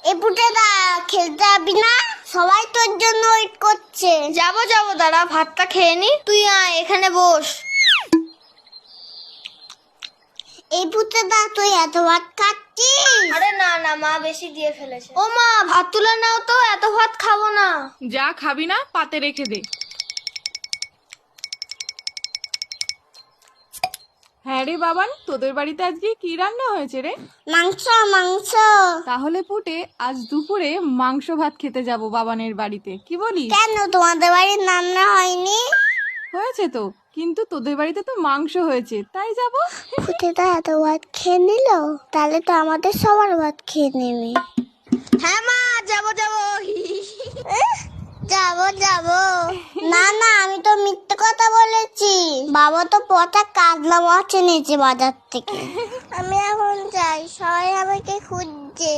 এই পুটেদা খেলতে যাবি না? সবাই তোর জন্য ওয়েট করছে। যাবো দাঁড়া, ভাতটা খেয়ে নি। তুই আয় এখানে বস। এই পুটেদা তুই এত ভাত খাচ্ছিস? আরে না মা বেশি দিয়ে ফেলেছে। ও মা, ভাত তুলে নাও তো, এত ভাত খাবো না। যা খাবি না পাতে রেখে দে। হ্যাঁ রে বাবান, তোদের বাড়িতে আজকে কি রান্না হয়েছে রে? মাংস মাংস। তাহলে পুটে আজ দুপুরে মাংস ভাত খেতে যাব বাবানের বাড়িতে, কি বলিস? কেন তোমাদের বাড়ির রান্না হয়নি? হয়েছে তো, কিন্তু তোদের বাড়িতে তো মাংস হয়েছে, তাই যাব। পুটেদা এত ভাত খেয়ে নিল, তাহলে তো আমাদের সবার ভাত খেয়ে নেবে। হ্যাঁ মা, যাবো যাবো না আমি তো মিথ্যে কথা বলেছি। বাবা তো পচা কাতলা মাছ এনেছে বাজার থেকে। আমি এখন যাই, সবাই আমাকে খুঁজছে।